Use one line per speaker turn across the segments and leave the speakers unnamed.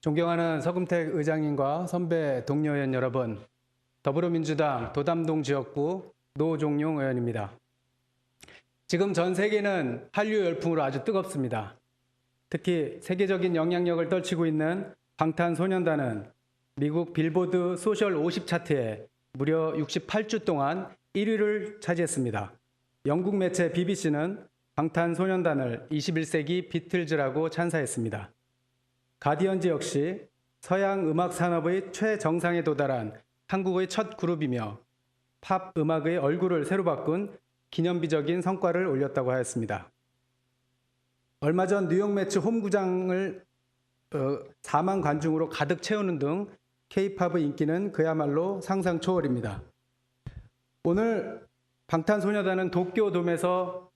존경하는 서금택 의장님과 선배 동료 의원 여러분, 더불어민주당 도담동 지역구 노종용 의원입니다. 지금 전 세계는 한류 열풍으로 아주 뜨겁습니다. 특히 세계적인 영향력을 떨치고 있는 방탄소년단은 미국 빌보드 소셜 50 차트에 무려 68주 동안 1위를 차지했습니다. 영국 매체 BBC는 방탄소년단을 21세기 비틀즈라고 찬사했습니다. 가디언즈 역시 서양 음악 산업의 최정상에 도달한 한국의 첫 그룹이며 팝 음악의 얼굴을 새로 바꾼 기념비적인 성과를 올렸다고 하였습니다. 얼마 전 뉴욕 매치 홈구장을 4만 관중으로 가득 채우는 등 K-팝의 인기는 그야말로 상상 초월입니다. 오늘 방탄소년단은 도쿄돔에서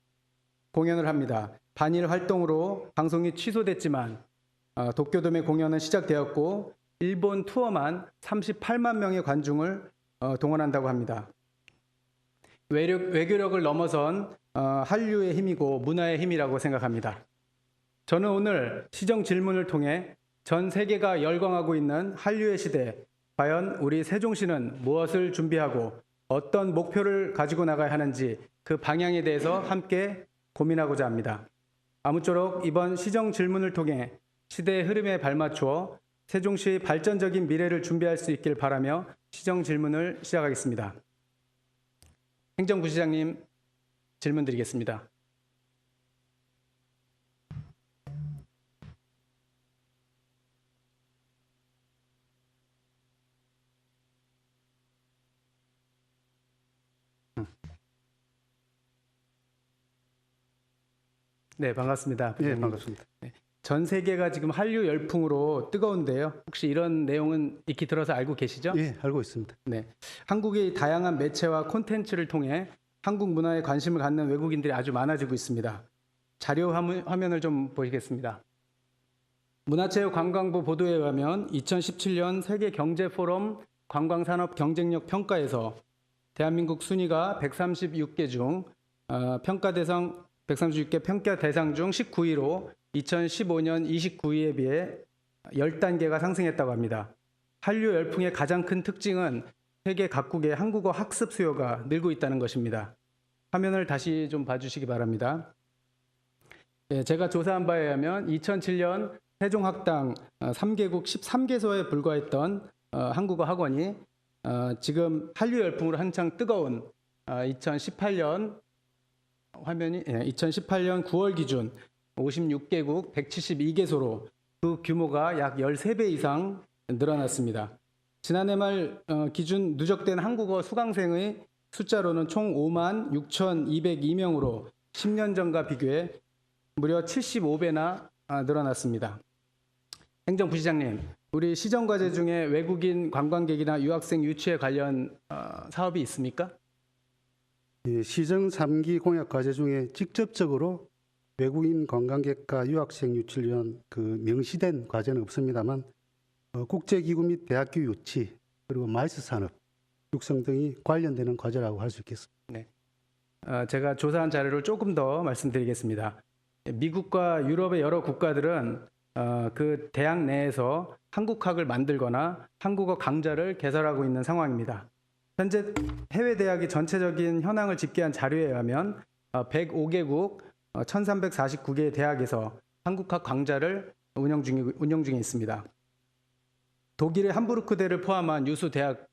공연을 합니다. 반일 활동으로 방송이 취소됐지만 도쿄돔의 공연은 시작되었고 일본 투어만 38만 명의 관중을 동원한다고 합니다. 외교력을 넘어선 한류의 힘이고 문화의 힘이라고 생각합니다. 저는 오늘 시정 질문을 통해 전 세계가 열광하고 있는 한류의 시대, 과연 우리 세종시는 무엇을 준비하고 어떤 목표를 가지고 나가야 하는지 그 방향에 대해서 함께 고민하고자 합니다. 아무쪼록 이번 시정 질문을 통해 시대의 흐름에 발맞추어 세종시의 발전적인 미래를 준비할 수 있길 바라며 시정 질문을 시작하겠습니다. 행정부시장님 질문 드리겠습니다. 네, 반갑습니다.
네, 반갑습니다.
네, 전 세계가 지금 한류 열풍으로 뜨거운데요. 혹시 이런 내용은 익히 들어서 알고 계시죠?
예, 알고 있습니다.
네, 한국의 다양한 매체와 콘텐츠를 통해 한국 문화에 관심을 갖는 외국인들이 아주 많아지고 있습니다. 자료 화면을 좀 보시겠습니다. 문화체육관광부 보도에 의하면 2017년 세계경제포럼 관광산업 경쟁력 평가에서 대한민국 순위가 136개 중 평가 대상 136개 평가 대상 중 19위로 2015년 29위에 비해 10단계가 상승했다고 합니다. 한류 열풍의 가장 큰 특징은 세계 각국의 한국어 학습 수요가 늘고 있다는 것입니다. 화면을 다시 좀 봐주시기 바랍니다. 네, 제가 조사한 바에 의하면 2007년 세종학당 3개국 13개소에 불과했던 한국어 학원이 지금 한류 열풍으로 한창 뜨거운 2018년 화면이 2018년 9월 기준 56개국 172개소로 그 규모가 약 13배 이상 늘어났습니다. 지난해 말 기준 누적된 한국어 수강생의 숫자로는 총 5만 6,202명으로 10년 전과 비교해 무려 75배나 늘어났습니다. 행정부시장님, 우리 시정과제 중에 외국인 관광객이나 유학생 유치에 관련 사업이 있습니까?
예, 시정 3기 공약 과제 중에 직접적으로 외국인 관광객과 유학생 유치를 위한 그 명시된 과제는 없습니다만 국제기구 및 대학교 유치 그리고 마이스 산업 육성 등이 관련되는 과제라고 할 수 있겠습니다.
네, 제가 조사한 자료를 조금 더 말씀드리겠습니다. 미국과 유럽의 여러 국가들은 그 대학 내에서 한국학을 만들거나 한국어 강좌를 개설하고 있는 상황입니다. 현재 해외 대학의 전체적인 현황을 집계한 자료에 의하면 105개국 1349개의 대학에서 한국학 강좌를 운영 중에 있습니다. 독일의 함부르크대를 포함한 유수 대학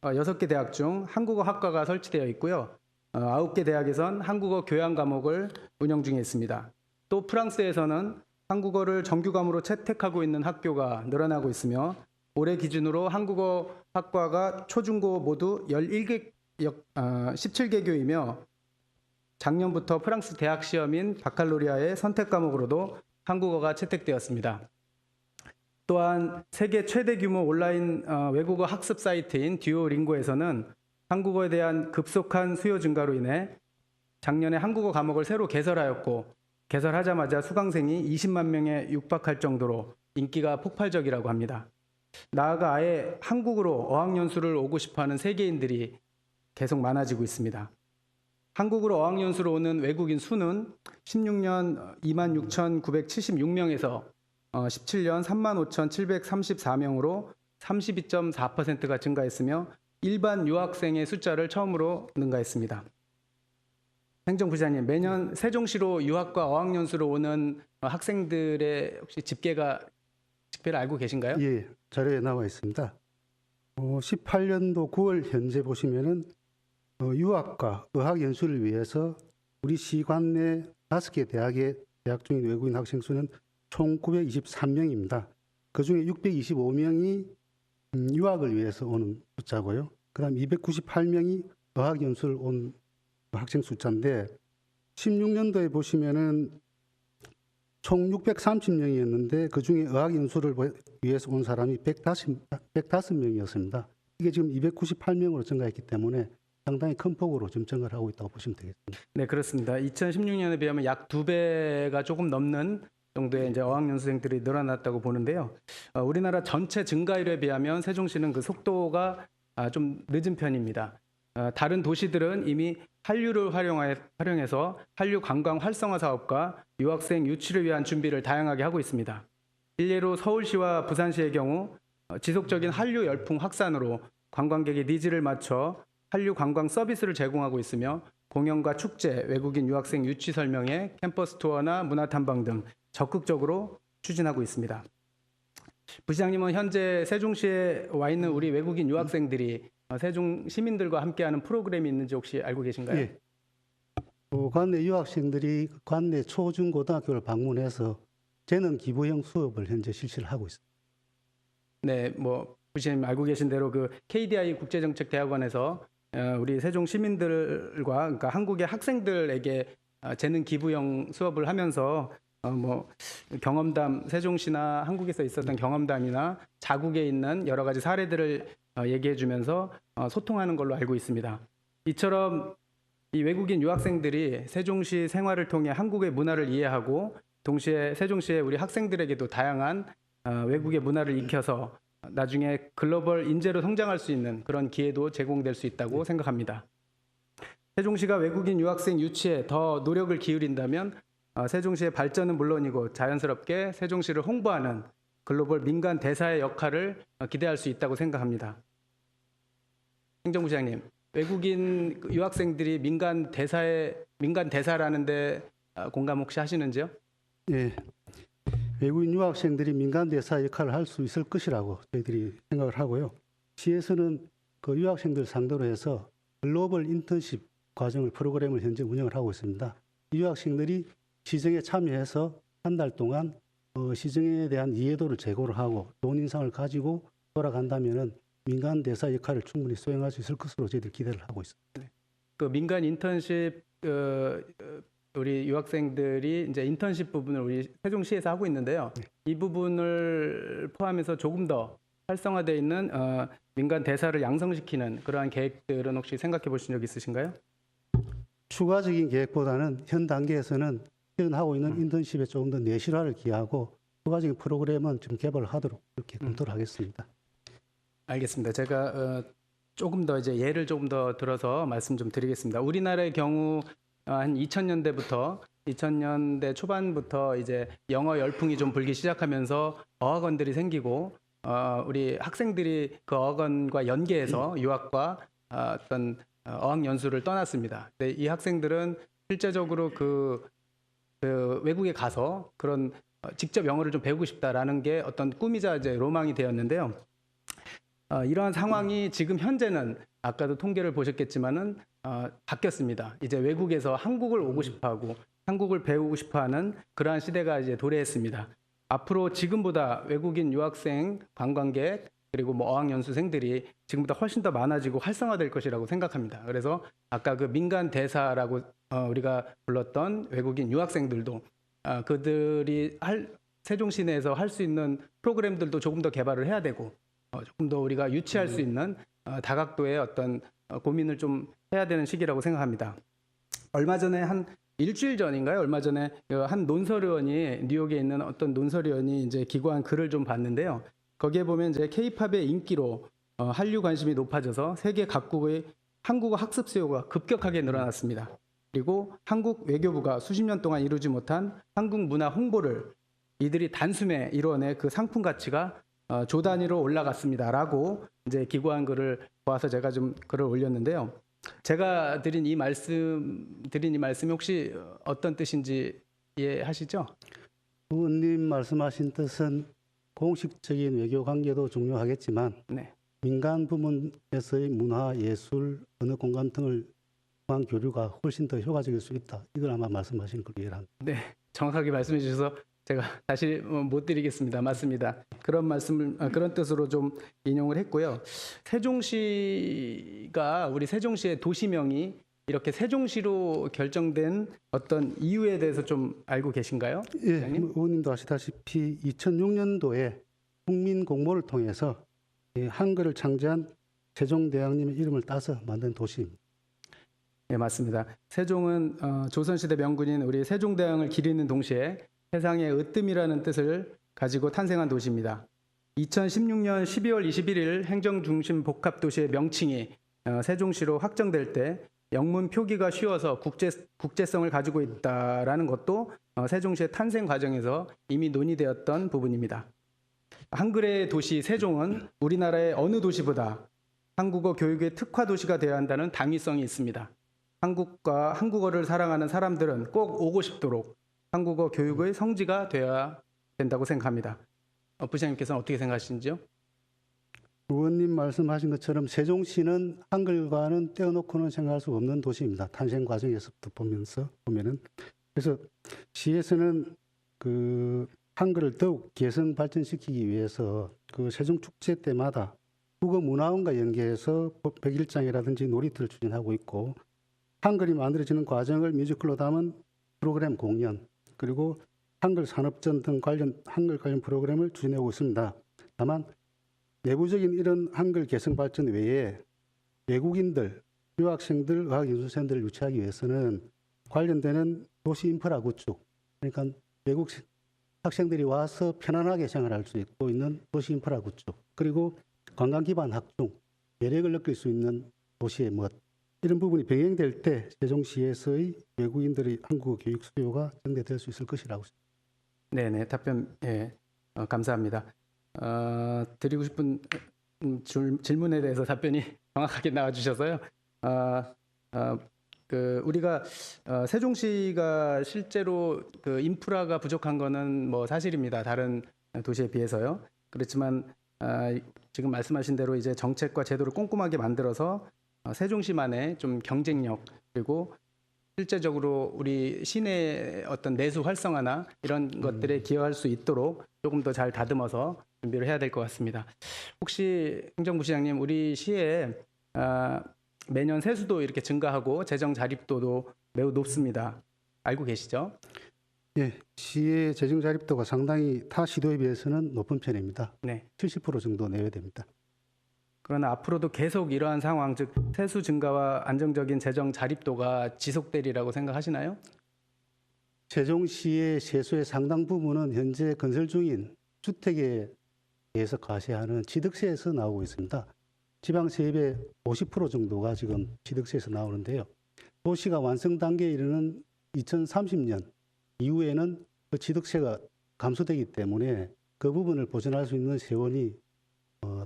6개 대학 중 한국어 학과가 설치되어 있고요. 9개 대학에선 한국어 교양 과목을 운영 중에 있습니다. 또 프랑스에서는 한국어를 정규 과목으로 채택하고 있는 학교가 늘어나고 있으며 올해 기준으로 한국어 학과가 초중고 모두 17개교이며 작년부터 프랑스 대학 시험인 바칼로리아의 선택 과목으로도 한국어가 채택되었습니다. 또한 세계 최대 규모 온라인 외국어 학습 사이트인 듀오링고에서는 한국어에 대한 급속한 수요 증가로 인해 작년에 한국어 과목을 새로 개설하였고 개설하자마자 수강생이 20만 명에 육박할 정도로 인기가 폭발적이라고 합니다. 나아가 아예 한국으로 어학연수를 오고 싶어하는 세계인들이 계속 많아지고 있습니다. 한국으로 어학연수로 오는 외국인 수는 16년 26,976명에서 17년 35,734명으로 32.4%가 증가했으며 일반 유학생의 숫자를 처음으로 능가했습니다. 행정부장님, 매년 세종시로 유학과 어학연수로 오는 학생들의 혹시 집계를 알고 계신가요?
예, 자료에 나와 있습니다. 18년도 9월 현재 보시면은 유학과 어학 연수를 위해서 우리 시관 내 5개 대학 중인 외국인 학생 수는 총 923명입니다. 그중에 625명이 유학을 위해서 오는 숫자고요. 그다음 298명이 어학 연수를 온 학생 숫자인데 16년도에 보시면은 총 630명이었는데 그중에 어학 연수를 위해서 온 사람이 105명이었습니다. 이게 지금 298명으로 증가했기 때문에 상당히 큰 폭으로 좀 증가를 하고 있다고 보시면 되겠습니다.
네, 그렇습니다. 2016년에 비하면 약 2배가 조금 넘는 정도의 이제 어학연수생들이 늘어났다고 보는데요. 우리나라 전체 증가율에 비하면 세종시는 그 속도가 좀 늦은 편입니다. 다른 도시들은 이미 한류를 활용해서 한류 관광 활성화 사업과 유학생 유치를 위한 준비를 다양하게 하고 있습니다. 일례로 서울시와 부산시의 경우 지속적인 한류 열풍 확산으로 관광객의 니즈를 맞춰 한류 관광 서비스를 제공하고 있으며 공연과 축제, 외국인 유학생 유치 설명회, 캠퍼스 투어나 문화 탐방 등 적극적으로 추진하고 있습니다. 부시장님은 현재 세종시에 와 있는 우리 외국인 유학생들이 세종 시민들과 함께하는 프로그램이 있는지 혹시 알고 계신가요?
예. 관내 유학생들이 관내 초중고등학교를 방문해서 재능 기부형 수업을 현재 실시를 하고 있습니다.
네, 뭐 부시장님 알고 계신 대로 그 KDI 국제정책대학원에서 우리 세종 시민들과 그러니까 한국의 학생들에게 재능 기부형 수업을 하면서 뭐 경험담, 세종시나 한국에서 있었던 경험담이나 자국에 있는 여러 가지 사례들을 얘기해 주면서 소통하는 걸로 알고 있습니다. 이처럼 이 외국인 유학생들이 세종시 생활을 통해 한국의 문화를 이해하고 동시에 세종시의 우리 학생들에게도 다양한 외국의 문화를 익혀서 나중에 글로벌 인재로 성장할 수 있는 그런 기회도 제공될 수 있다고 생각합니다. 세종시가 외국인 유학생 유치에 더 노력을 기울인다면 세종시의 발전은 물론이고 자연스럽게 세종시를 홍보하는 글로벌 민간 대사의 역할을 기대할 수 있다고 생각합니다. 행정부장님, 외국인 유학생들이 민간 대사라는데 공감 혹시 하시는지요?
예. 외국인 유학생들이 민간 대사 역할을 할 수 있을 것이라고 저희들이 생각을 하고요. 시에서는 그 유학생들 상대로 해서 글로벌 인턴십 과정을 프로그램을 현재 운영을 하고 있습니다. 이 유학생들이 시정에 참여해서 한 달 동안 시정에 대한 이해도를 제고를 하고 좋은 인상을 가지고 돌아간다면은 민간 대사 역할을 충분히 수행할 수 있을 것으로 저희들 기대를 하고 있습니다.
그 민간 인턴십 우리 유학생들이 이제 인턴십 부분을 우리 세종시에서 하고 있는데요. 이 부분을 포함해서 조금 더 활성화되어 있는 민간 대사를 양성시키는 그러한 계획들은 혹시 생각해 보신 적 있으신가요?
추가적인 계획보다는 현 단계에서는 지금 하고 있는 인턴십에 조금 더 내실화를 기하고 추가적인 프로그램은 좀 개발을 하도록 그렇게 검토를 하겠습니다.
알겠습니다. 제가 조금 더 이제 예를 조금 더 들어서 말씀 좀 드리겠습니다. 우리나라의 경우 한 2000년대 초반부터 이제 영어 열풍이 좀 불기 시작하면서 어학원들이 생기고 우리 학생들이 그 어학원과 연계해서 유학과 어떤 어학 연수를 떠났습니다. 근데 이 학생들은 실제적으로 그 외국에 가서 그런 직접 영어를 좀 배우고 싶다라는 게 어떤 꿈이자 이제 로망이 되었는데요. 이러한 상황이 지금 현재는 아까도 통계를 보셨겠지만은 바뀌었습니다. 이제 외국에서 한국을 오고 싶어하고 한국을 배우고 싶어하는 그러한 시대가 이제 도래했습니다. 앞으로 지금보다 외국인 유학생, 관광객 그리고 뭐 어학연수생들이 지금보다 훨씬 더 많아지고 활성화될 것이라고 생각합니다. 그래서 아까 그 민간 대사라고 우리가 불렀던 외국인 유학생들도 그들이 세종시 내에서 할 수 있는 프로그램들도 조금 더 개발을 해야 되고 조금 더 우리가 유치할 수 있는 다각도의 어떤 고민을 좀 해야 되는 시기라고 생각합니다. 얼마 전에 한 일주일 전인가요? 얼마 전에 한 논설위원이 뉴욕에 있는 어떤 논설위원이 이제 기고한 글을 좀 봤는데요. 거기에 보면 이제 K-팝의 인기로 한류 관심이 높아져서 세계 각국의 한국어 학습 수요가 급격하게 늘어났습니다. 그리고 한국 외교부가 수십 년 동안 이루지 못한 한국 문화 홍보를 이들이 단숨에 이뤄내 그 상품 가치가 조 단위로 올라갔습니다라고 이제 기고한 글을 보아서 제가 좀 글을 올렸는데요. 제가 드린 이 말씀이 혹시 어떤 뜻인지 이해하시죠?
의원님 말씀하신 뜻은 공식적인 외교 관계도 중요하겠지만
네.
민간 부문에서의 문화, 예술, 언어 공간 등을 통한 교류가 훨씬 더 효과적일 수 있다. 이걸 아마 말씀하신 걸로 이해합니다.
네, 정확하게 말씀해 주셔서 제가 다시 못 드리겠습니다. 맞습니다. 그런 뜻으로 좀 인용을 했고요. 세종시가 우리 세종시의 도시명이 이렇게 세종시로 결정된 어떤 이유에 대해서 좀 알고 계신가요?
예,
부장님?
의원님도 아시다시피 2006년도에 국민 공모를 통해서 한글을 창제한 세종대왕님의 이름을 따서 만든 도시입니다.
네, 맞습니다. 세종은 조선시대 명군인 우리 세종대왕을 기리는 동시에 세상의 으뜸이라는 뜻을 가지고 탄생한 도시입니다. 2016년 12월 21일 행정중심 복합도시의 명칭이 세종시로 확정될 때 영문 표기가 쉬워서 국제성을 가지고 있다라는 것도 세종시의 탄생 과정에서 이미 논의되었던 부분입니다. 한글의 도시 세종은 우리나라의 어느 도시보다 한국어 교육의 특화 도시가 되어야 한다는 당위성이 있습니다. 한국과 한국어를 사랑하는 사람들은 꼭 오고 싶도록 한국어 교육의 성지가 되어야 된다고 생각합니다. 부장님께서는 어떻게 생각하시는지요?
의원님 말씀하신 것처럼 세종시는 한글과는 떼어놓고는 생각할 수 없는 도시입니다. 탄생 과정에서부터 보면은 그래서 시에서는 그 한글을 더욱 개성 발전시키기 위해서 그 세종 축제 때마다 국어 문화원과 연계해서 100일장이라든지 놀이터를 추진하고 있고 한글이 만들어지는 과정을 뮤지컬로 담은 프로그램 공연 그리고 한글 산업전 등 한글 관련 프로그램을 추진하고 있습니다. 다만 내부적인 이런 한글 개성 발전 외에 외국인들, 유학생들, 어학연수생들을 유치하기 위해서는 관련되는 도시 인프라 구축, 그러니까 외국 학생들이 와서 편안하게 생활할 수 있고 있는 도시 인프라 구축, 그리고 관광 기반 학종, 매력을 느낄 수 있는 도시의 멋, 이런 부분이 병행될 때 세종시에서의 외국인들의 한국어 교육 수요가 증대될 수 있을 것이라고 생각합니다.
네네, 답변 감사합니다. 드리고 싶은 질문에 대해서 답변이 정확하게 나와주셔서요. 우리가 세종시가 실제로 그 인프라가 부족한 거는 뭐 사실입니다. 다른 도시에 비해서요. 그렇지만 지금 말씀하신 대로 이제 정책과 제도를 꼼꼼하게 만들어서 세종시만의 좀 경쟁력 그리고 실제적으로 우리 시내 어떤 내수 활성화나 이런 것들에 기여할 수 있도록 조금 더 잘 다듬어서 준비를 해야 될 것 같습니다. 혹시 행정부시장님, 우리 시에 매년 세수도 이렇게 증가하고 재정 자립도도 매우 높습니다. 알고 계시죠?
예, 시의 재정 자립도가 상당히 타 시도에 비해서는 높은 편입니다.
네.
70% 정도 내외됩니다.
그러나 앞으로도 계속 이러한 상황, 즉 세수 증가와 안정적인 재정 자립도가 지속되리라고 생각하시나요?
세종시의 세수의 상당 부분은 현재 건설 중인 주택에 대해서 과세하는 취득세에서 나오고 있습니다. 지방세입의 50% 정도가 지금 취득세에서 나오는데요. 도시가 완성 단계에 이르는 2030년 이후에는 그 취득세가 감소되기 때문에 그 부분을 보전할 수 있는 세원이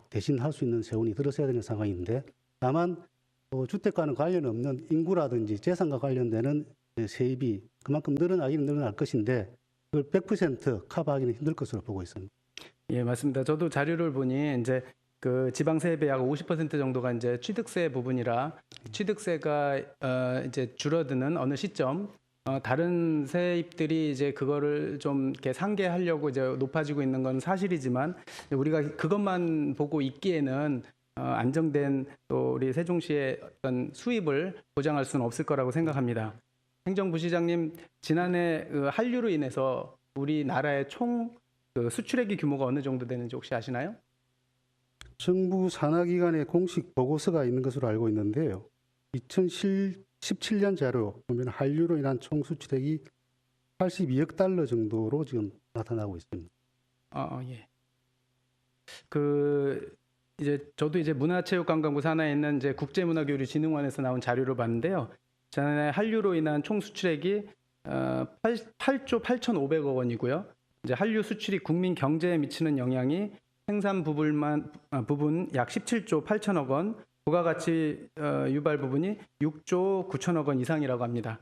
대신할 수 있는 세원이 들어서야 되는 상황인데 다만 주택과는 관련 없는 인구라든지 재산과 관련되는 세입이 그만큼 늘어나기는 늘어날 것인데 그걸 100% 커버하기는 힘들 것으로 보고 있습니다.
예, 맞습니다. 저도 자료를 보니 이제 그 지방 세입의 약 50% 정도가 이제 취득세 부분이라 취득세가 이제 줄어드는 어느 시점 다른 세입들이 이제 그거를 좀 이렇게 상계하려고 이제 높아지고 있는 건 사실이지만 우리가 그것만 보고 있기에는 안정된 또 우리 세종시의 어떤 수입을 보장할 수는 없을 거라고 생각합니다. 행정부시장님, 지난해 그 한류로 인해서 우리나라의 총 그 수출액의 규모가 어느 정도 되는지 혹시 아시나요?
정부 산하기관의 공식 보고서가 있는 것으로 알고 있는데요. 2017년 자료 보면 한류로 인한 총 수출액이 82억 달러 정도로 지금 나타나고 있습니다.
예. 이제 저도 이제 문화체육관광부 산하에 있는 이제 국제문화교류진흥원에서 나온 자료를 봤는데요. 지난해 한류로 인한 총 수출액이 8조 8,500억 원이고요. 이제 한류 수출이 국민 경제에 미치는 영향이 생산 부분 약 17조 8천억 원, 부가가치 유발 부분이 6조 9천억 원 이상이라고 합니다.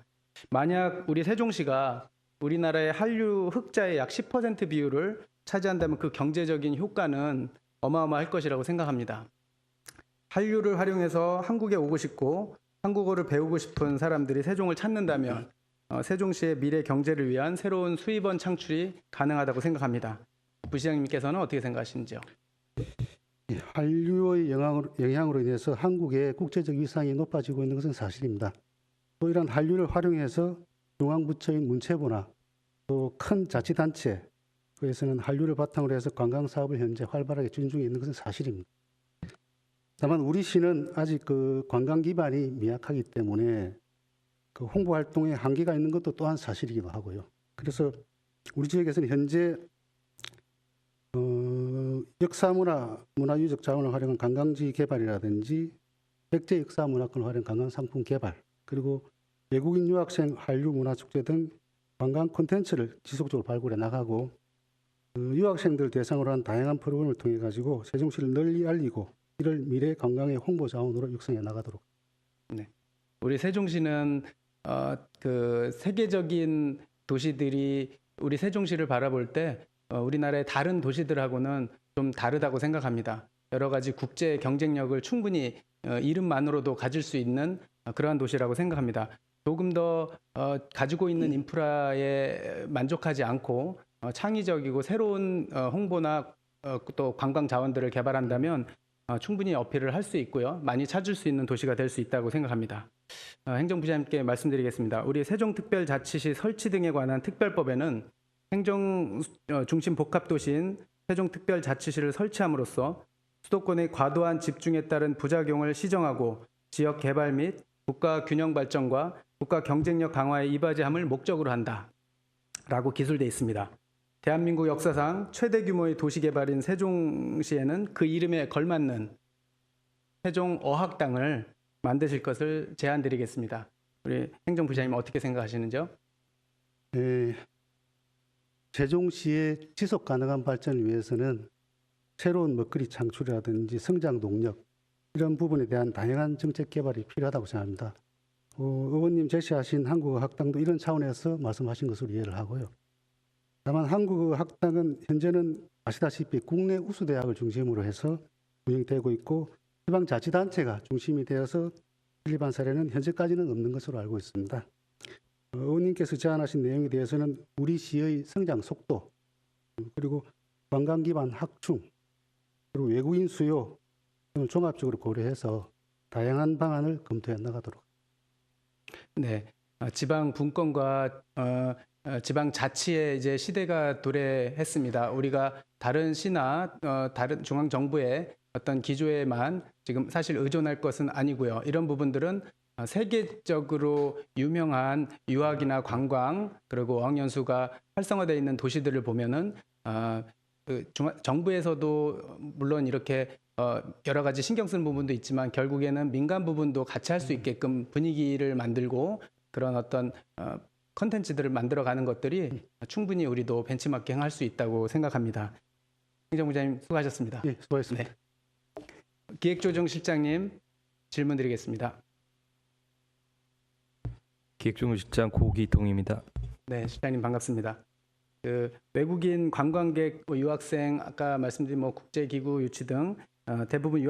만약 우리 세종시가 우리나라의 한류 흑자의 약 10% 비율을 차지한다면 그 경제적인 효과는 어마어마할 것이라고 생각합니다. 한류를 활용해서 한국에 오고 싶고 한국어를 배우고 싶은 사람들이 세종을 찾는다면 세종시의 미래 경제를 위한 새로운 수입원 창출이 가능하다고 생각합니다. 부시장님께서는 어떻게 생각하시는지요?
한류의 영향으로 인해서 한국의 국제적 위상이 높아지고 있는 것은 사실입니다. 또 이런 한류를 활용해서 중앙부처인 문체부나 또 큰 자치단체, 그에서는 한류를 바탕으로 해서 관광 사업을 현재 활발하게 추진 중에 있는 것은 사실입니다. 다만 우리 시는 아직 그 관광 기반이 미약하기 때문에 그 홍보 활동에 한계가 있는 것도 또한 사실이기도 하고요. 그래서 우리 지역에서는 현재 역사문화유적 자원을 활용한 관광지 개발이라든지 백제 역사문화권을 활용한 관광 상품 개발, 그리고 외국인 유학생 한류 문화축제 등 관광 콘텐츠를 지속적으로 발굴해 나가고 유학생들 대상으로 한 다양한 프로그램을 통해 가지고 세종시를 널리 알리고 이를 미래 관광의 홍보 자원으로 육성해 나가도록.
네. 우리 세종시는 그 세계적인 도시들이 우리 세종시를 바라볼 때 우리나라의 다른 도시들하고는 좀 다르다고 생각합니다. 여러 가지 국제 경쟁력을 충분히 이름만으로도 가질 수 있는 그러한 도시라고 생각합니다. 조금 더 가지고 있는 인프라에 만족하지 않고 창의적이고 새로운 홍보나 또 관광 자원들을 개발한다면 충분히 어필을 할 수 있고요. 많이 찾을 수 있는 도시가 될 수 있다고 생각합니다. 행정부장님께 말씀드리겠습니다. 우리 세종특별자치시 설치 등에 관한 특별법에는 행정 중심 복합도시인 세종특별자치시를 설치함으로써 수도권의 과도한 집중에 따른 부작용을 시정하고 지역 개발 및 국가 균형 발전과 국가 경쟁력 강화에 이바지함을 목적으로 한다라고 기술되어 있습니다. 대한민국 역사상 최대 규모의 도시 개발인 세종시에는 그 이름에 걸맞는 세종어학당을 만드실 것을 제안드리겠습니다. 우리 행정부장님 어떻게 생각하시는지요?
네, 세종시의 지속 가능한 발전을 위해서는 새로운 먹거리 창출이라든지 성장 동력 이런 부분에 대한 다양한 정책 개발이 필요하다고 생각합니다. 의원님 제시하신 한국어학당도 이런 차원에서 말씀하신 것으로 이해를 하고요. 다만 한국어학당은 현재는 아시다시피 국내 우수대학을 중심으로 해서 운영되고 있고 지방자치단체가 중심이 되어서 일반 사례는 현재까지는 없는 것으로 알고 있습니다. 의원님께서 제안하신 내용에 대해서는 우리 시의 성장 속도, 그리고 관광 기반 확충, 그리고 외국인 수요 등을 종합적으로 고려해서 다양한 방안을 검토해 나가도록.
네, 지방 분권과 지방 자치의 이제 시대가 도래했습니다. 우리가 다른 시나 다른 중앙 정부의 어떤 기조에만 지금 사실 의존할 것은 아니고요. 이런 부분들은 세계적으로 유명한 유학이나 관광 그리고 어학연수가 활성화되어 있는 도시들을 보면은 정부에서도 물론 이렇게 여러 가지 신경 쓰는 부분도 있지만 결국에는 민간 부분도 같이 할 수 있게끔 분위기를 만들고 그런 어떤 컨텐츠들을 만들어가는 것들이 충분히 우리도 벤치마킹 할 수 있다고 생각합니다. 행정부장님 수고하셨습니다.
네, 수고하셨습니다.
네. 기획조정실장님 질문 드리겠습니다.
기획조정실장 고기동입니다.
네, 실장님 반갑습니다. 외국인 관광객, 유학생, 아까 말씀드린 국제기구 유치 등 대부분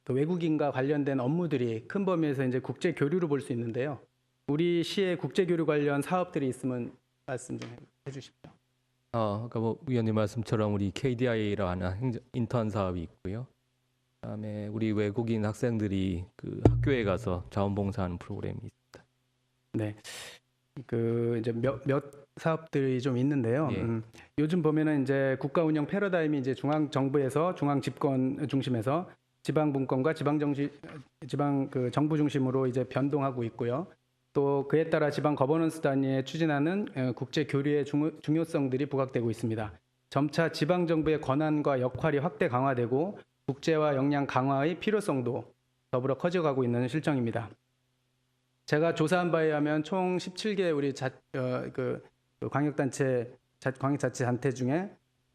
외국인과 관련된 업무들이 큰 범위에서 이제 국제 교류로 볼 수 있는데요. 우리 시에 국제 교류 관련 사업들이 있으면 말씀 좀 해주십시오.
아까 위원님 말씀처럼 우리 KDI라는 인턴 사업이 있고요. 그다음에 우리 외국인 학생들이 그 학교에 가서 자원봉사하는 프로그램이 있습니다.
네, 이제 몇 사업들이 좀 있는데요.
예.
요즘 보면은 이제 국가 운영 패러다임이 이제 중앙 정부에서 중앙 집권 중심에서 지방 분권과 지방 정부 중심으로 이제 변동하고 있고요. 또 그에 따라 지방 거버넌스 단위에 추진하는 국제 교류의 중요성들이 부각되고 있습니다. 점차 지방 정부의 권한과 역할이 확대 강화되고 국제화 역량 강화의 필요성도 더불어 커져가고 있는 실정입니다. 제가 조사한 바에 의하면 총 17개 우리 광역단체 광역자치단체 중에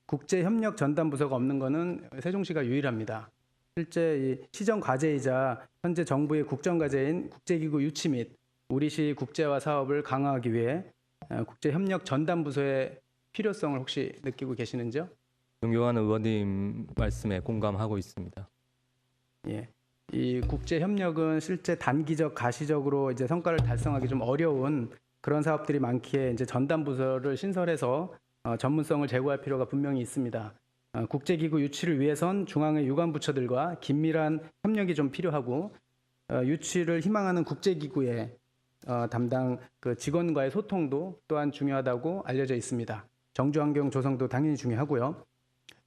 국제협력 전담 부서가 없는 거는 세종시가 유일합니다. 실제 이 시정 과제이자 현재 정부의 국정 과제인 국제기구 유치 및 우리시 국제화 사업을 강화하기 위해 국제협력 전담 부서의 필요성을 혹시 느끼고 계시는지요?
존경하는 의원님 말씀에 공감하고 있습니다.
예. 이 국제협력은 실제 단기적 가시적으로 이제 성과를 달성하기 좀 어려운 그런 사업들이 많기에 이제 전담 부서를 신설해서 전문성을 제고할 필요가 분명히 있습니다. 국제기구 유치를 위해선 중앙의 유관 부처들과 긴밀한 협력이 좀 필요하고 유치를 희망하는 국제기구의 담당 그 직원과의 소통도 또한 중요하다고 알려져 있습니다. 정주환경 조성도 당연히 중요하고요.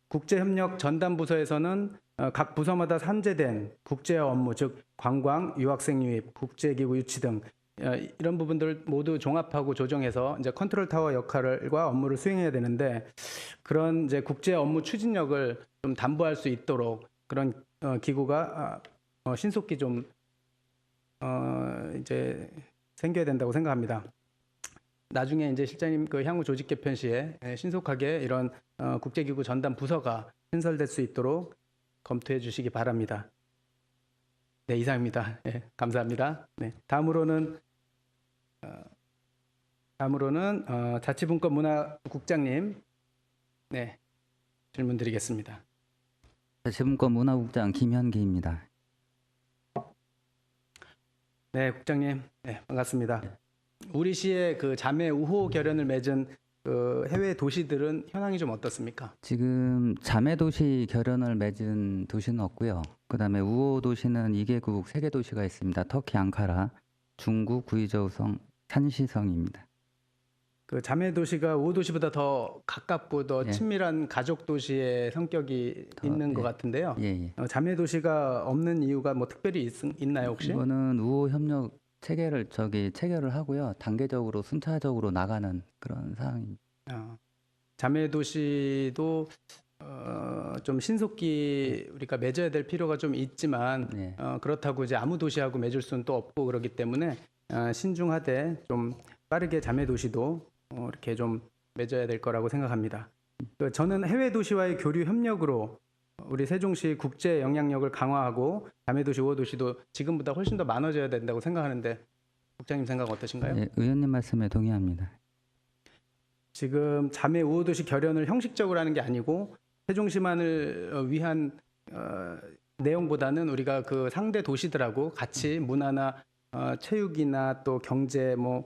국제협력 전담부서에서는 각 부서마다 산재된 국제화 업무, 즉 관광, 유학생 유입, 국제기구 유치 등 이런 부분들을 모두 종합하고 조정해서 이제 컨트롤 타워 역할과 업무를 수행해야 되는데 그런 이제 국제 업무 추진력을 좀 담보할 수 있도록 그런 기구가 신속히 좀 이제 생겨야 된다고 생각합니다. 나중에 이제 실장님 그 향후 조직 개편 시에 신속하게 이런 국제기구 전담 부서가 신설될 수 있도록 검토해 주시기 바랍니다. 네, 이상입니다. 네, 감사합니다. 네, 다음으로는 자치분권문화국장님, 네, 질문 드리겠습니다.
자치분권문화국장 김현기입니다.
네, 국장님, 네, 반갑습니다. 우리 시의 그 자매 우호 결연을 맺은 그 해외 도시들은 현황이 좀 어떻습니까?
지금 자매도시 결연을 맺은 도시는 없고요. 그다음에 우호 도시는 2개국 3개 도시가 있습니다. 터키 앙카라, 중국 구이저우성, 산시성입니다.
그 자매 도시가 우호 도시보다 더 가깝고 더
예.
친밀한 가족 도시의 성격이
더,
있는 것
예.
같은데요.
예.
자매 도시가 없는 이유가 뭐 특별히 있나요 혹시?
이거는 우호 협력 체계를 체결을 하고요. 단계적으로 순차적으로 나가는 그런 상황입니다.
자매 도시도 좀 신속히 우리가 맺어야 될 필요가 좀 있지만
네.
그렇다고 이제 아무 도시하고 맺을 수는 또 없고 그렇기 때문에 신중하되 좀 빠르게 자매 도시도 이렇게 좀 맺어야 될 거라고 생각합니다. 저는 해외 도시와의 교류 협력으로 우리 세종시 국제 영향력을 강화하고 자매 도시, 우호 도시도 지금보다 훨씬 더 많아져야 된다고 생각하는데 국장님 생각 어떠신가요?
예, 의원님 말씀에 동의합니다.
지금 자매 우호 도시 결연을 형식적으로 하는 게 아니고 세종시만을 위한 내용보다는 우리가 그 상대 도시들하고 같이 문화나 체육이나 또 경제 뭐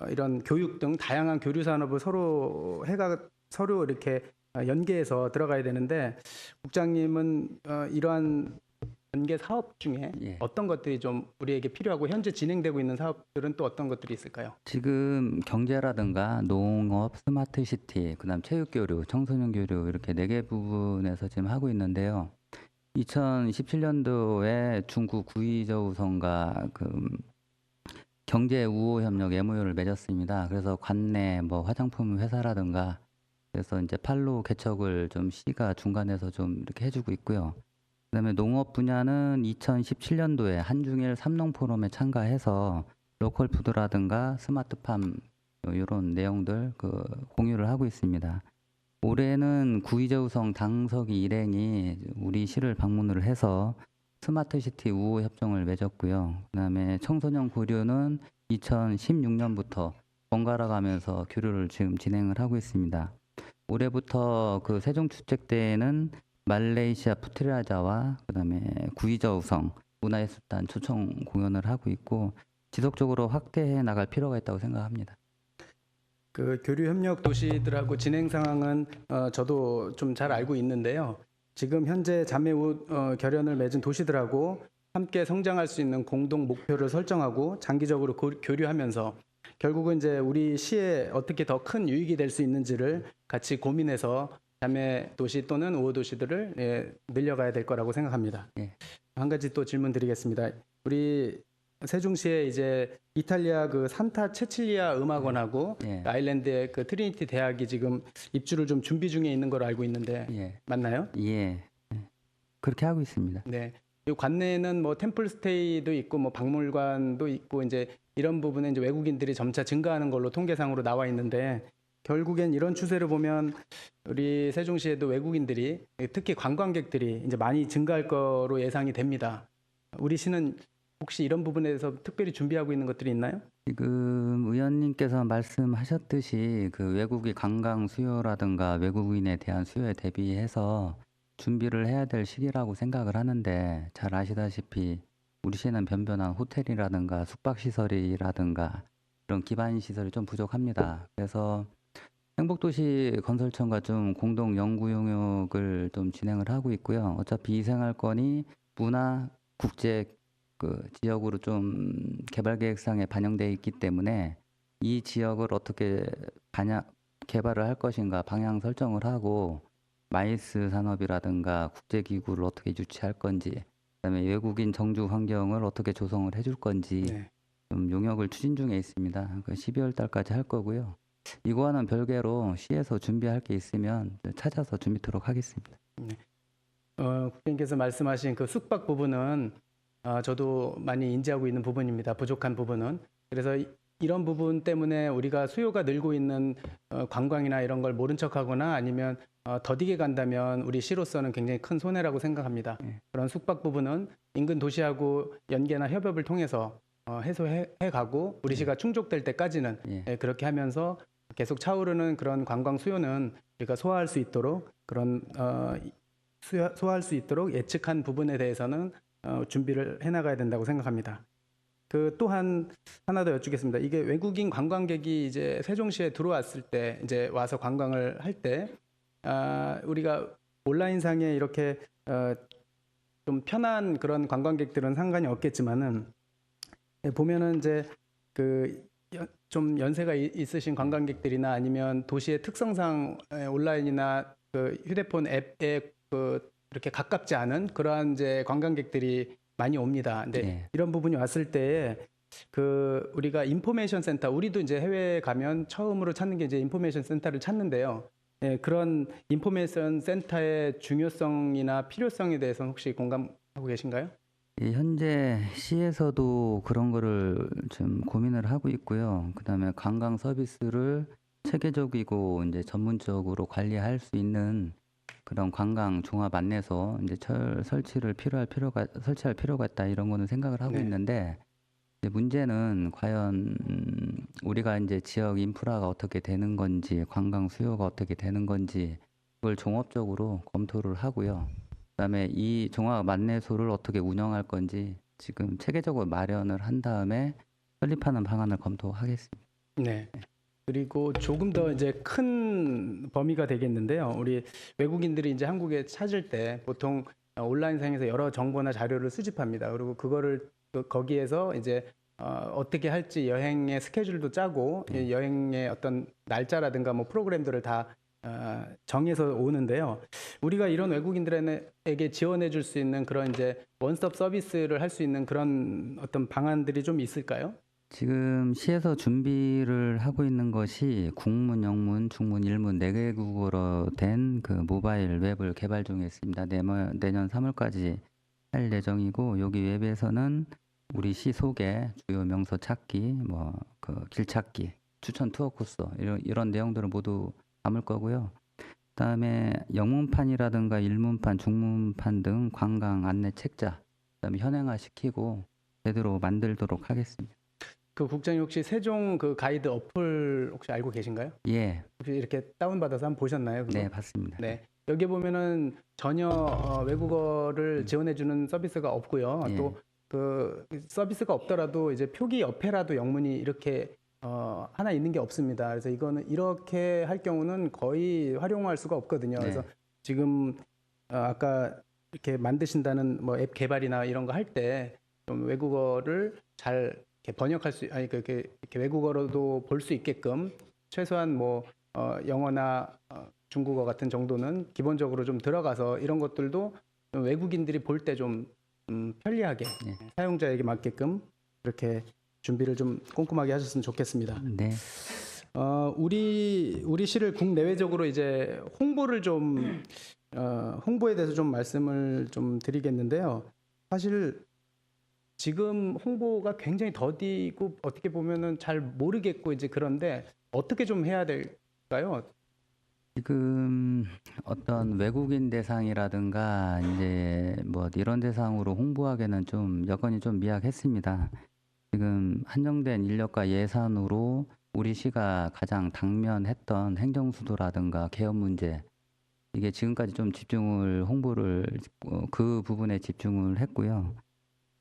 이런 교육 등 다양한 교류 산업을 서로 이렇게 연계해서 들어가야 되는데 국장님은 이러한 연계 사업 중에
예.
어떤 것들이 좀 우리에게 필요하고 현재 진행되고 있는 사업들은 또 어떤 것들이 있을까요?
지금 경제라든가 농업, 스마트 시티, 그다음 체육 교류, 청소년 교류 이렇게 4개 부분에서 지금 하고 있는데요. 2017년도에 중국 구이저우성과 그 경제 우호 협력 MOU를 맺었습니다. 그래서 관내 뭐 화장품 회사라든가 그래서 이제 판로 개척을 좀 시가 중간에서 좀 이렇게 해주고 있고요. 그다음에 농업 분야는 2017년도에 한중일 삼농 포럼에 참가해서 로컬 푸드라든가 스마트팜 이런 내용들 그 공유를 하고 있습니다. 올해는 구이저우성 당서기 일행이 우리 시를 방문을 해서 스마트시티 우호 협정을 맺었고요. 그다음에 청소년 교류는 2016년부터 번갈아 가면서 교류를 지금 진행을 하고 있습니다. 올해부터 그 세종축제때에는 말레이시아 푸트라자와 그다음에 구이저우성 문화예술단 초청 공연을 하고 있고 지속적으로 확대해 나갈 필요가 있다고 생각합니다.
그 교류 협력 도시들하고 진행 상황은 저도 좀 잘 알고 있는데요. 지금 현재 자매 결연을 맺은 도시들하고 함께 성장할 수 있는 공동 목표를 설정하고 장기적으로 교류하면서 결국은 이제 우리 시에 어떻게 더 큰 유익이 될 수 있는지를 같이 고민해서 자매 도시 또는 우호 도시들을 늘려가야 될 거라고 생각합니다.
예.
한 가지 또 질문 드리겠습니다. 우리 세종시에 이제 이탈리아 그 산타 체칠리아 음악원하고
예.
아일랜드의 그 트리니티 대학이 지금 입주를 좀 준비 중에 있는 걸로 알고 있는데
예.
맞나요?
예. 그렇게 하고 있습니다.
네. 이 관내에는 뭐 템플 스테이도 있고 뭐 박물관도 있고 이제 이런 부분에 이제 외국인들이 점차 증가하는 걸로 통계상으로 나와 있는데 결국엔 이런 추세를 보면 우리 세종시에도 외국인들이 특히 관광객들이 이제 많이 증가할 거로 예상이 됩니다. 우리 시는 혹시 이런 부분에 대해서 특별히 준비하고 있는 것들이 있나요?
지금 의원님께서 말씀하셨듯이 그 외국인 관광 수요라든가 외국인에 대한 수요에 대비해서 준비를 해야 될 시기라고 생각을 하는데, 잘 아시다시피 우리 시는 변변한 호텔이라든가 숙박시설이라든가 이런 기반 시설이 좀 부족합니다. 그래서 행복도시 건설청과 좀 공동 연구 용역을 좀 진행을 하고 있고요. 어차피 이 생활권이 문화, 국제 그 지역으로 좀 개발 계획상에 반영되어 있기 때문에 이 지역을 어떻게 개발을 할 것인가 방향 설정을 하고, 마이스 산업이라든가 국제기구를 어떻게 유치할 건지, 그다음에 외국인 정주 환경을 어떻게 조성을 해줄 건지
네.
좀 용역을 추진 중에 있습니다. 12월 달까지 할 거고요. 이거와는 별개로 시에서 준비할 게 있으면 찾아서 준비토록 하겠습니다.
국장님께서 말씀하신 그 숙박 부분은 저도 많이 인지하고 있는 부분입니다. 부족한 부분은. 그래서 이런 부분 때문에 우리가 수요가 늘고 있는 관광이나 이런 걸 모른 척하거나 아니면 더디게 간다면 우리 시로서는 굉장히 큰 손해라고 생각합니다. 그런 숙박 부분은 인근 도시하고 연계나 협업을 통해서 해소해 가고 우리 시가 충족될 때까지는 그렇게 하면서 계속 차오르는 그런 관광 수요는 우리가 소화할 수 있도록 그런 소화할 수 있도록 예측한 부분에 대해서는 준비를 해나가야 된다고 생각합니다. 그 또한 하나 더 여쭙겠습니다. 이게 외국인 관광객이 이제 세종시에 들어왔을 때 이제 와서 관광을 할 때 우리가 온라인상에 이렇게 좀 편한 그런 관광객들은 상관이 없겠지만은 보면은 이제 그 좀 연세가 있으신 관광객들이나 아니면 도시의 특성상 온라인이나 그 휴대폰 앱에 그 이렇게 가깝지 않은 그러한 이제 관광객들이 많이 옵니다. 근데 이런 부분이 왔을 때에 그 우리가 인포메이션 센터, 우리도 이제 해외에 가면 처음으로 찾는 게 이제 인포메이션 센터를 찾는데요. 그런 인포메이션 센터의 중요성이나 필요성에 대해서는 혹시 공감하고 계신가요?
현재 시에서도 그런 거를 좀 고민을 하고 있고요. 그다음에 관광 서비스를 체계적이고 이제 전문적으로 관리할 수 있는 그런 관광 종합 안내소 이제 설치할 필요가 있다, 이런 거는 생각을 하고 있는데, 이제 문제는 과연 우리가 이제 지역 인프라가 어떻게 되는 건지, 관광 수요가 어떻게 되는 건지 그걸 종합적으로 검토를 하고요. 그다음에 이 종합 안내소를 어떻게 운영할 건지 지금 체계적으로 마련을 한 다음에 설립하는 방안을 검토하겠습니다.
네. 그리고 조금 더 이제 큰 범위가 되겠는데요. 우리 외국인들이 이제 한국에 찾을 때 보통 온라인상에서 여러 정보나 자료를 수집합니다. 그리고 그거를 거기에서 이제 어떻게 할지 여행의 스케줄도 짜고 여행의 어떤 날짜라든가 뭐 프로그램들을 다 정해서 오는데요. 우리가 이런 외국인들에게 지원해 줄 수 있는 그런 이제 원스톱 서비스를 할 수 있는 그런 어떤 방안들이 좀 있을까요?
지금 시에서 준비를 하고 있는 것이 국문, 영문, 중문, 일문 4개 국어로 된 그 모바일 웹을 개발 중에 있습니다. 내년 3월까지 할 예정이고, 여기 웹에서는 우리 시 소개, 주요 명소 찾기, 뭐 그 길 찾기, 추천 투어 코스 이런 내용들을 모두 담을 거고요. 그다음에 영문판이라든가 일문판, 중문판 등 관광 안내 책자, 그다음에 현행화시키고 제대로 만들도록 하겠습니다.
그 국장님 혹시 세종 그 가이드 어플 혹시 알고 계신가요?
예,
혹시 이렇게 다운받아서 한번 보셨나요? 그거?
네, 봤습니다.
네. 여기 보면은 전혀 외국어를 지원해주는 서비스가 없고요.
예.
또 그 서비스가 없더라도 이제 표기 옆에라도 영문이 이렇게 하나 있는 게 없습니다. 그래서 이거는 이렇게 할 경우는 거의 활용할 수가 없거든요. 그래서 지금 아까 이렇게 만드신다는 뭐 앱 개발이나 이런 거 할 때 좀 외국어를 잘 이렇게 번역할 수, 아니 이렇게 외국어로도 볼 수 있게끔 최소한 뭐 영어나 중국어 같은 정도는 기본적으로 좀 들어가서 이런 것들도 좀 외국인들이 볼 때 좀 편리하게 사용자에게 맞게끔 그렇게 준비를 좀 꼼꼼하게 하셨으면 좋겠습니다.
네.
우리 시를 국내외적으로 이제 홍보를 좀 홍보에 대해서 좀 말씀을 좀 드리겠는데요. 사실 지금 홍보가 굉장히 더디고 어떻게 보면은 잘 모르겠고 이제 그런데 어떻게 좀 해야 있을까요?
지금 어떤 외국인 대상이라든가 이제 뭐 이런 대상으로 홍보하기는 좀 여건이 좀 미약했습니다. 지금 한정된 인력과 예산으로 우리 시가 가장 당면했던 행정수도라든가 개업 문제, 이게 지금까지 좀 홍보를 그 부분에 집중을 했고요.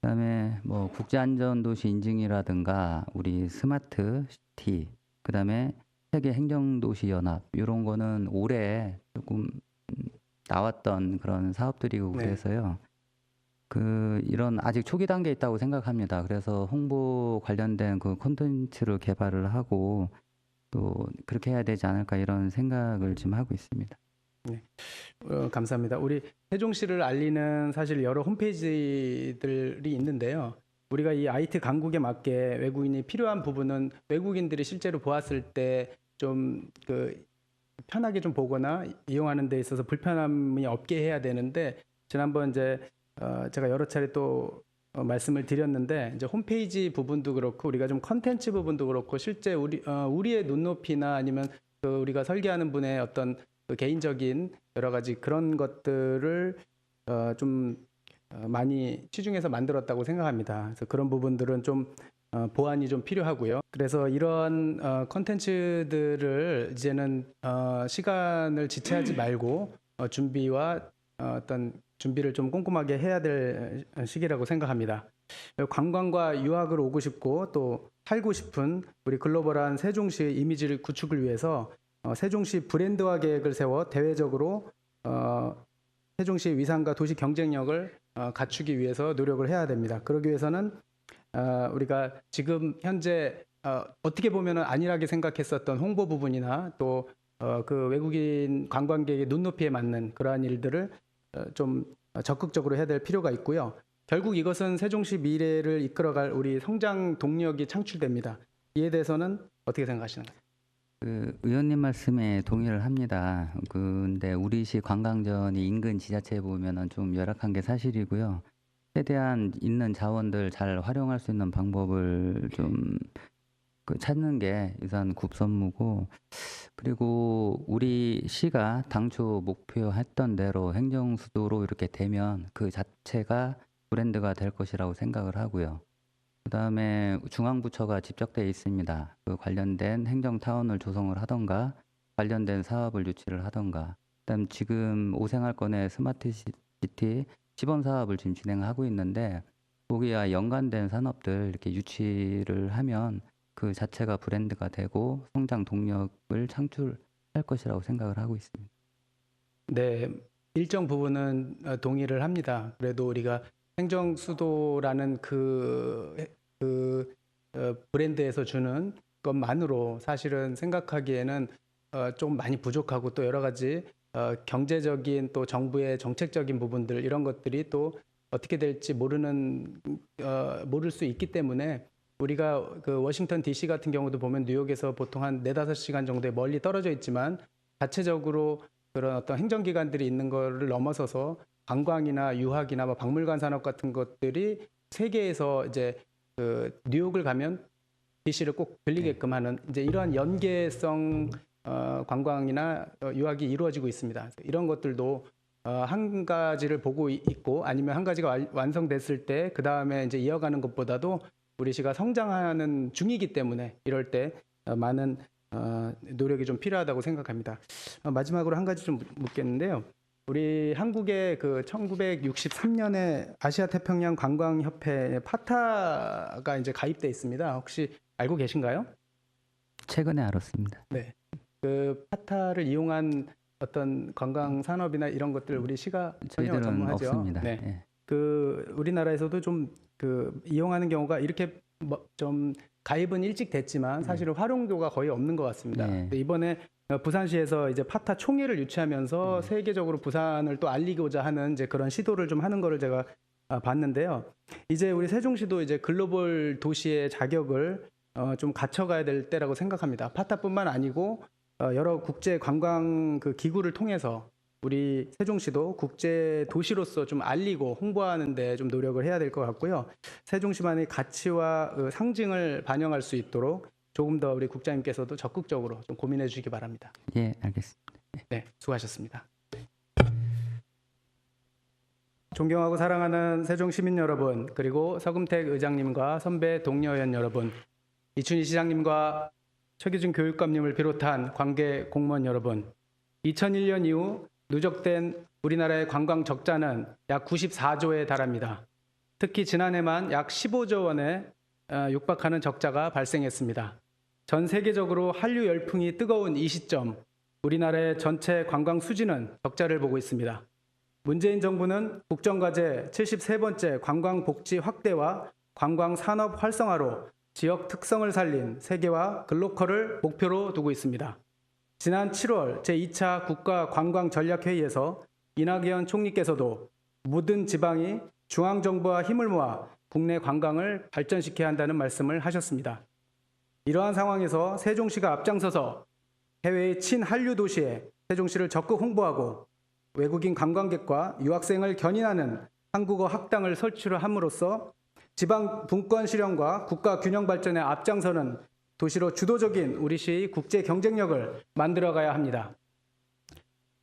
그다음에 뭐 국제안전도시 인증이라든가 우리 스마트 시티, 그다음에 세계 행정도시 연합, 이런 거는 올해 조금 나왔던 그런 사업들이고
네.
그래서요. 이런 아직 초기 단계에 있다고 생각합니다. 그래서 홍보 관련된 그 콘텐츠를 개발을 하고 또 그렇게 해야 되지 않을까 이런 생각을 지금 하고 있습니다.
감사합니다. 우리 세종시를 알리는 사실 여러 홈페이지들이 있는데요. 우리가 이 IT 강국에 맞게 외국인이 필요한 부분은 외국인들이 실제로 보았을 때 좀 편하게 좀 보거나 이용하는 데 있어서 불편함이 없게 해야 되는데, 지난번 이제 제가 여러 차례 또 말씀을 드렸는데, 이제 홈페이지 부분도 그렇고 우리가 좀 컨텐츠 부분도 그렇고 실제 우리의 눈높이나 아니면 우리가 설계하는 분의 어떤 개인적인 여러 가지 그런 것들을 좀 많이 치중해서 만들었다고 생각합니다. 그래서 그런 부분들은 좀 보완이 좀 필요하고요. 그래서 이런 컨텐츠들을 이제는 시간을 지체하지 말고 준비와 어떤 준비를 좀 꼼꼼하게 해야 될 시기라고 생각합니다. 관광과 유학을 오고 싶고 또 살고 싶은 우리 글로벌한 세종시의 이미지를 구축을 위해서 세종시 브랜드화 계획을 세워 대외적으로 세종시의 위상과 도시 경쟁력을 갖추기 위해서 노력을 해야 됩니다. 그러기 위해서는 우리가 지금 현재 어떻게 보면은 안일하게 생각했었던 홍보 부분이나 또 그 외국인 관광객의 눈높이에 맞는 그러한 일들을 좀 적극적으로 해야 될 필요가 있고요. 결국 이것은 세종시 미래를 이끌어갈 우리 성장 동력이 창출됩니다. 이에 대해서는 어떻게 생각하시나요?
의원님 말씀에 동의를 합니다. 근데 우리 시 관광전이 인근 지자체에 보면은 좀 열악한 게 사실이고요. 최대한 있는 자원들 잘 활용할 수 있는 방법을 좀 찾는 게 우선 굽선무고, 그리고 우리 시가 당초 목표했던 대로 행정수도로 이렇게 되면 그 자체가 브랜드가 될 것이라고 생각을 하고요. 그다음에 중앙부처가 집적되어 있습니다. 그 관련된 행정타운을 조성을 하던가 관련된 사업을 유치를 하던가, 그다음 지금 오생활권의 스마트시티 시범 사업을 지금 진행하고 있는데, 거기와 연관된 산업들 이렇게 유치를 하면 그 자체가 브랜드가 되고 성장 동력을 창출할 것이라고 생각을 하고 있습니다.
네, 일정 부분은 동의를 합니다. 그래도 우리가 행정수도라는 브랜드에서 주는 것만으로 사실은 생각하기에는 좀 많이 부족하고, 또 여러 가지 경제적인 또 정부의 정책적인 부분들 이런 것들이 또 어떻게 될지 모를 수 있기 때문에, 우리가 그 워싱턴 DC 같은 경우도 보면 뉴욕에서 보통 한 4-5시간 정도에 멀리 떨어져 있지만 자체적으로 그런 어떤 행정기관들이 있는 거를 넘어서서 관광이나 유학이나 뭐 박물관 산업 같은 것들이 세계에서 이제 뉴욕을 가면 DC를 꼭 들리게끔 하는 이제 이러한 연계성 관광이나 유학이 이루어지고 있습니다. 이런 것들도 한 가지를 보고 있고, 아니면 한 가지가 완성됐을 때 그 다음에 이제 이어가는 것보다도 우리 시가 성장하는 중이기 때문에 이럴 때 많은 노력이 좀 필요하다고 생각합니다. 마지막으로 한 가지 좀 묻겠는데요. 우리 한국의 그 1963년에 아시아 태평양 관광협회에 파타가 이제 가입돼 있습니다. 혹시 알고 계신가요?
최근에 알았습니다.
네. 그 파타를 이용한 어떤 관광 산업이나 이런 것들 우리 시가 전혀
저희들은
전무하죠.
없습니다.
네.
예.
우리나라에서도 좀 이용하는 경우가 이렇게 좀 가입은 일찍 됐지만 사실은 활용도가 거의 없는 것 같습니다.
네.
이번에 부산시에서 이제 파타 총회를 유치하면서 세계적으로 부산을 또 알리고자 하는 이제 그런 시도를 좀 하는 거를 제가 봤는데요. 이제 우리 세종시도 이제 글로벌 도시의 자격을 좀 갖춰가야 될 때라고 생각합니다. 파타뿐만 아니고 여러 국제 관광 그 기구를 통해서 우리 세종시도 국제 도시로서 좀 알리고 홍보하는 데 좀 노력을 해야 될 것 같고요. 세종시만의 가치와 상징을 반영할 수 있도록 조금 더 우리 국장님께서도 적극적으로 좀 고민해 주시기 바랍니다.
예, 알겠습니다.
네, 수고하셨습니다. 존경하고 사랑하는 세종 시민 여러분, 그리고 서금택 의장님과 선배 동료 의원 여러분, 이춘희 시장님과 최기준 교육감님을 비롯한 관계 공무원 여러분, 2001년 이후 누적된 우리나라의 관광 적자는 약 94조에 달합니다. 특히 지난해만 약 15조 원에 육박하는 적자가 발생했습니다. 전 세계적으로 한류 열풍이 뜨거운 이 시점, 우리나라의 전체 관광 수지는 적자를 보고 있습니다. 문재인 정부는 국정과제 73번째 관광복지 확대와 관광산업 활성화로 지역 특성을 살린 세계화 글로컬을 목표로 두고 있습니다. 지난 7월 제2차 국가관광전략회의에서 이낙연 총리께서도 모든 지방이 중앙정부와 힘을 모아 국내 관광을 발전시켜야 한다는 말씀을 하셨습니다. 이러한 상황에서 세종시가 앞장서서 해외의 친한류 도시에 세종시를 적극 홍보하고 외국인 관광객과 유학생을 견인하는 한국어 학당을 설치를 함으로써 지방 분권 실현과 국가 균형 발전에 앞장서는 도시로 주도적인 우리 시의 국제 경쟁력을 만들어가야 합니다.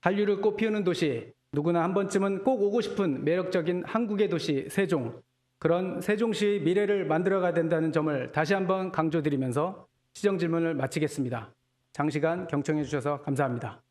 한류를 꽃피우는 도시, 누구나 한 번쯤은 꼭 오고 싶은 매력적인 한국의 도시 세종, 그런 세종시의 미래를 만들어가야 된다는 점을 다시 한번 강조드리면서 시정질문을 마치겠습니다. 장시간 경청해 주셔서 감사합니다.